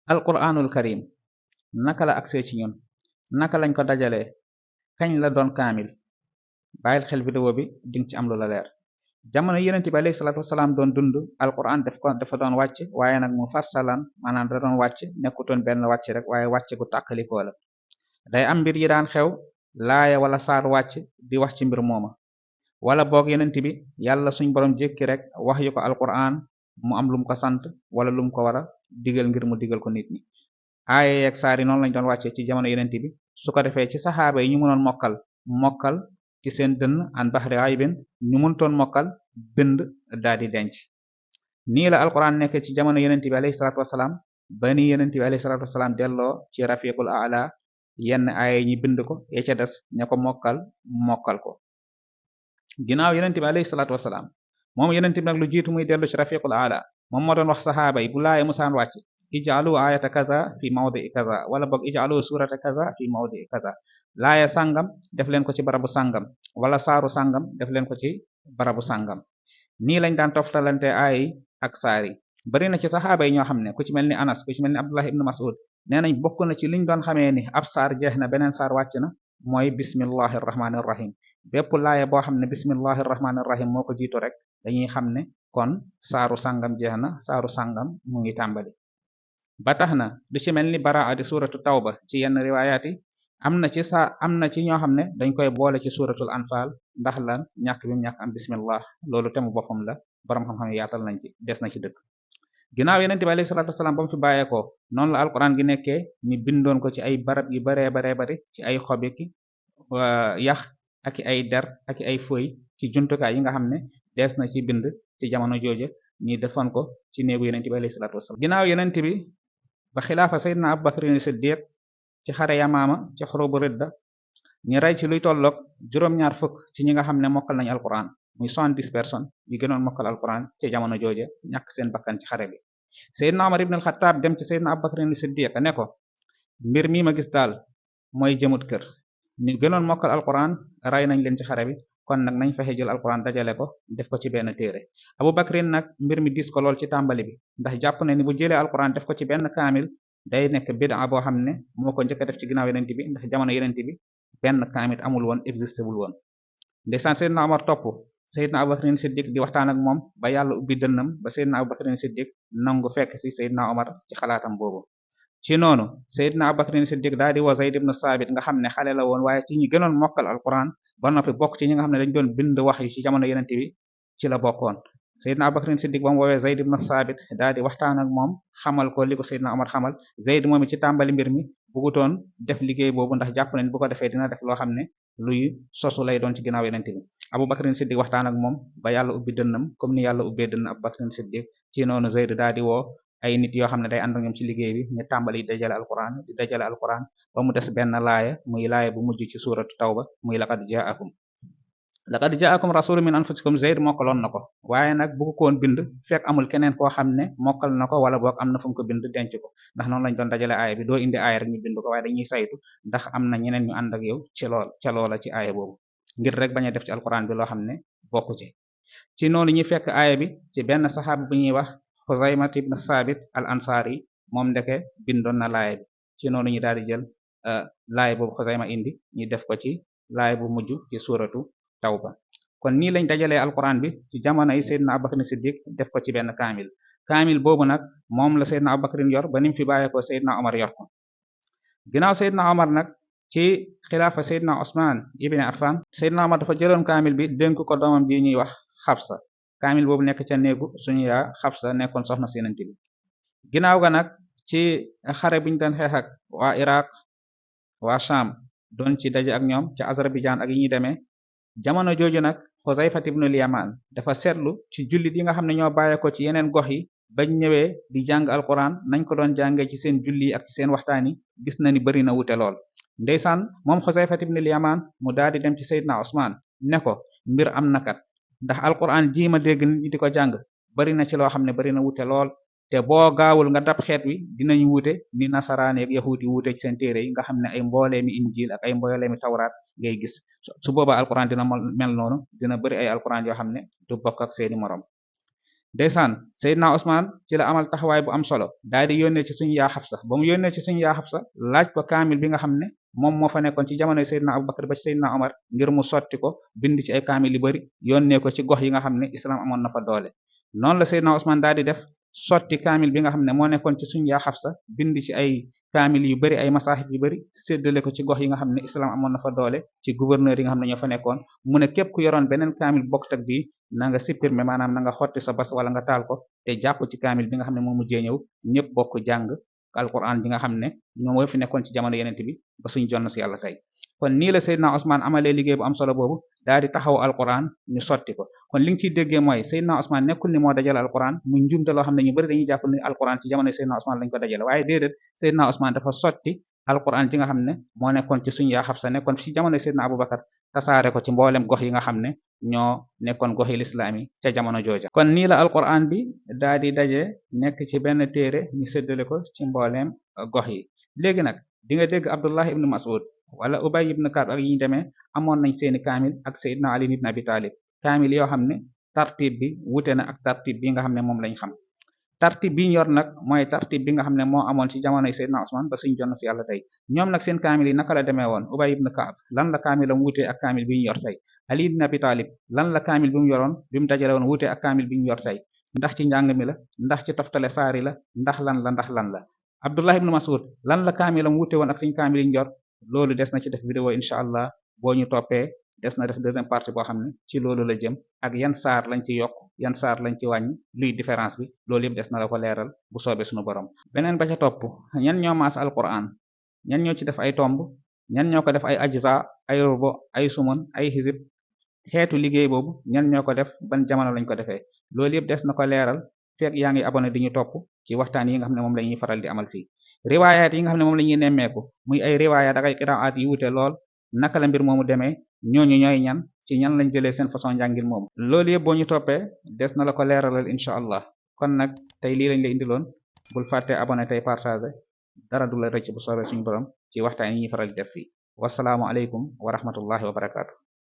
alquranul karim naka la agsee ci ñun naka lañ ko dajalee kañ la doon kaamil bàyyil xel vidéo bi dinga ci am lu la leer jamono yenent bi alayhi salaatu wasalaam doon dund alquran dafa doon wàcc waaye nag mu fassalan maanaam da doon wàcc nekkutoon benn wàcc rek waaye wàcc gu tàkkalikoo la day am mbir yi daan xew laaya wala saar wàcc di wax ci mbir mooma wala boog yenent bi yàlla suñ borom jékki rek wax yu ko alquran mu am lum ko sant wala lum ko war a digal ngir mu digal ko nit ñi aaye yeeg saar yi noonu lañ doon wàccee ci jamono yenent bi su ko defee ci saxaaba yi ñu mënoon mokkal ci seen dënn an baxri aybin ñu mënutoon mokkal bind daal di denc nii la alquran nekkee ci jamono yenent bi alayhi salaatu wasalaam ba ni yenent bi alayhi salaatu wasalaam delloo ci rafiqul aala yenn aaye ñi bind ko ya ca des ña ko mokkal ko ginnaaw yenent bi alayhi salaatu wasalaam moom yenent bi nag lu jiitu muy dellu ci rafiqul aala moom moo doon wax saxaaba yi bu laaye musaan wàcc ij'alu ayata kaza fi mawdi'i kaza wala boog ij'alu surata kaza fi mawdi'i kaza laaya sàngam def leen ko ci barabu sàngam wala saaru sàngam def leen ko ci barabu sàngam nii lañ daan toftalante aay ak saar yi bari na ci saxaaba yi ñoo xam ne ku ci mel ni anas ku ci mel ni abdullah ibn mas'ud nee nañ bokk na ci liñ doon xamee ni ab saar jeex na beneen saar wàcc na mooy bismillahi rahmaani rahim bépp laaya boo xam ne bismillahi rahmaani rahim moo ko jiitu rek dañuy xam ne kon saaru sàngam jeex na saaru sàngam mu ngi tàmbali ba tax na du ci mel ni baraa di suratu tawba ci yenn riwaayaat yi am na ci ñoo xam ne dañ koy boole ci suratul anfal ndax lan ñàkk bi mu ñàkk am bismillah loolu temu boppam la borom xam-xam yaatal nañ ci des na ci dëkk ginnaaw yenent bi alayhi salaatu wasalaam ba mu fi bàyyeekoo noonu la alquran gi nekkee ñu bindoon ko ci ay barab yu baree bari ci ay xobi ki yax ak ay der ak ay fëy ci jumtukaay yi nga xam ne des na ci bind ci jamono jooje ñi defoon ko ci néegu yenent bi alayhi salaatu wasalaam ginnaaw yenent bi ba xilaafa sayyidina abubakrin siddiq ci xare yamaama ci xurubu ridda ñu rey ci luy tolloog juróom-ñaar fukk ci ñi nga xam ne mokkal nañu alquran muy 70 personnes yu gënoon mokkal alquran ci jamono jooje ñàkk seen bakkan ci xare bi sayyidina Umar ibn al-Khattab dem ci sayyidina abubakrin siddiq ne ko mbir mi ma gis daal mooy jëmut kër ñu gënoon mokkal alquran rey nañ leen ci xare bi kon nag nañ fexe jël alquran dajale ko def ko ci benn téere abubakrin nag mbir mi dis ko lool ci tàmbali bi ndax jàpp na ni bu jëlee alquran def ko ci benn kaamil day nekk bid'a boo xam ne moo ko njëkk a def ci ginnaaw yenent bi ndax jamono yenent bi benn kaamil amul woon existé wul woon ndeysaan Seydina Omar topp Seydina Abubakrin Siddiq di waxtaan ak moom ba yàlla ubbi dënnam ba Seydina Abubakrin Siddiq nangu fekk ci Seydina Omar ci xalaatam boobu ci noonu Seydina Abubakrin Siddiq daal di woo Zayd ibn Saabit nga xam ne xale la woon waaye ci ñi gënoon mokkal alquran ba noppi bokk ci ñi nga xam ne dañ doon bind wax yu ci jamono yenent bi ci la bokkoon Seydina Abubakrin Siddiq ba mu woowee Zayd ibn Saabit daal di waxtaan ak moom xamal ko li ko Seydina Omar xamal Zayd moom ci tàmbali mbir mi bëggutoon def liggéey boobu ndax jàpp nañ bu ko defee dina def loo xam ne luy sosu lay doon ci ginnaaw yenent bi Abubakrin Siddiq waxtaan ak moom ba yàlla ubbi dënnam comme ni yàlla ubbee dënn Abubakrin Siddiq ci noonu Zayd daal di woo ay nit yoo xam ne day ànd ak ñoom ci liggéey bi ñu tàmbali di dajale alquran ba mu des benn laaya muy laaya bu mujj ci suuratu tawba muy laqad jaakum rasulun min anfusikum Zayd mokkaloon na ko waaye nag bu ko woon bind fekk amul keneen koo xam ne mokkal na ko wala boog am na fu mu ko bind denc ko ndax noonu lañ doon dajale aaya bi doo indi aaya rek ñu bind ko waaye dañuy saytu ndax am na ñeneen ñu ànd ak yow ca loola ci aaya boobu ngir rek bañ a def ci alquran bi loo xam ne bokku ci noonu ñu fekk aaya bi ci benn saxaaba bu ñuy wax Xuzayma ibn Saabit al ansari moom ndeke bindoon na laaya bi ci noonu ñu daal di jël laaya boobu Xuzayma indi ñu def ko ci laaya bu mujj ci suuratu tawba kon nii lañ dajalee alquran bi ci jamono yi Seydina Abubakar Siddiq def ko ci benn kaamil boobu nag moom la Seydina Abubakar yor ba nim fi bàyyeekoo Seydina Omar yor ko ginnaaw Seydina Omar nag ci xilaafa Seydina Osman ibn Affan Seydina Omar dafa jëloon kaamil bi dénk ko doomam ji ñuy wax Xafsa kaamil boobu nekk ca néegu suñu yaa Xafsa nekkoon soxna si Yonent bi ginnaaw ga nag ci xare biñu doon xeex ak waa Iraq waa Sham doon ci daje ak ñoom ca Azerbaïdjan ak yi ñuy demee jamono jooju nag Xuzayfa ibnul Yamaan dafa seetlu ci jullit yi nga xam ne ñoo bàyyeekoo ci yeneen gox yi bañ ñëwee di jàng alquran nañ ko doon jàngee ci seen julli ak ci seen waxtaan yi gis na ni bari na wute lool ndeysaan moom Xuzayfa ibnul Yamaan mu daal di dem ci Seydina Osman ne ko mbir am na kat ndax alquran ji ma dégg nit ñi di ko jàng bari na ci loo xam ne bari na wute lool te boo gaawul nga dab xeet wi dinañ wute ni nasaraan ak yahuud yi wute ci seen téere yi nga xam ne ay mbooleemi injil ak ay mbooleemi tawraat ngay gis su boobaa alquran dina mel noonu dina bari ay alquran yoo xam ne du bokk ak seeni morom ndeysaan Seydina Ousmane ci la amal taxawaay bu am solo daal di yónnee ci suñu yaa Xafsa ba mu yónnee ci suñu yaa Xafsa laaj ko kaamil bi nga xam ne moom moo fa nekkoon ci jamonoy Seydina Abubakar ba ci Seydina Omar ngir mu sotti ko bind ci ay kaamil yu bari yónnee ko ci gox yi nga xam ne islam amoon na fa doole noonu la Seydina Ousmane daal di def sotti kaamil bi nga xam ne moo nekkoon ci suñu yaa Xafsa bind ci ay kaamil yu bari ay masaahib yu bari séddale ko ci gox yi nga xam ne islam amoon na fa doole ci gouverneur yi nga xam ne ñoo fa nekkoon mu ne képp ku yoroon beneen kaamil bokk tak bii na nga supprimer maanaam na nga xotti sa bas wala nga taal ko te jàpp ci kaamil bi nga xam ne moo mujjee ñëw ñëpp bokk jàng alquran bi nga xam ne ñoom moo fi nekkoon ci jamono yeneen bi ba suñ jonn si yàlla tey kon nii la Seydina Ousmane amalee liggéey bu am solo boobu daal di taxaw alquran ñu sotti ko kon li nga ciy déggee mooy Seydina Ousmane nekkul ni moo dajale alquran mu njumte loo xam ne ñu bëri dañuy jàpp ni alquran ci jamono Seydina Ousmane lañ ko dajale waaye déedéet Seydina Ousmane dafa sotti alquran ci nga xam ne moo nekkoon ci suñu yaa Xafsa nekkoon ci jamono Seydina Abubakar tasaare ko ci mboolem gox yi nga xam ne ñoo nekkoon goxi lislaam yi ca jamono jooja kon nii la alquran bi daal di daje nekk ci benn téere ñu séddale ko ci mbooleem gox yi léegi nag di nga dégg Abdullah ibn Mas'ud wala Ubay ibn Ka'b ak yi ñu demee amoon nañ seeni kaamil ak Seydina Ali ibn Abi Talib kaamil yoo xam ne tartib bi wute na ak tartib bi nga xam ne moom lañ xam tartib bi ñu yor nag mooy tartib bi nga xam ne moo amoon ci jamonoy Seydina Ousmane ba suñ jonn si yàlla tey ñoom nag seen kaamil yi naka la demee woon Ubay ibn Ka'b lan la kaamilam wutee ak kaamil bi ñu yor tey Ali ibn Abi Talib lan la kaamil bi mu yoroon bi mu dajale woon wutee ak kaamil bi ñu yor tey ndax ci njàng mi la ndax ci toftale saari la ndax lan la Abdullah ibn Mas'ud lan la kaamilam wute woon ak suñ kaamil yi ñu yor loolu des na ci def vidéo incha allah boo ñu toppee des na def deuxième partie boo xam ne ci loolu la jëm ak yan saar lañ ci yokk yan saar lañ ci wàññi luy différence bi loolu yëpp des na la ko leeral bu soobee suñu borom beneen ba ca topp ñan ñoo maas alquran ñan ñoo ci def ay tomb ñan ñoo ko def ay ajza ay rubo ay sumun ay hizib xeetu liggéey boobu ñan ñoo ko def ban jamono lañ ko defee loolu yëpp des na ko leeral fekk yaa ngi abonné di ñu topp ci waxtaan yi nga xam ne moom la ñuy faral di amal fii riwaayaat yi nga xam ne moom la ñuy nemmeeku muy ay riwaayaat ak ay qiraat yu wute lool naka la mbir moomu demee ñooñu ñooy ñan ci ñan lañ jëlee seen façon njàngil moomu loolu yëpp boo ñu toppee des na la ko leeralal incha allah kon nag tey lii lañ la indiloon bul fàtte abonné tey partagé dara du la rëcc bu soobee suñu borom ci waxtaan yi ñuy faral di def fii wasalaamu aleykum wa rahmatullahi wa barakaatu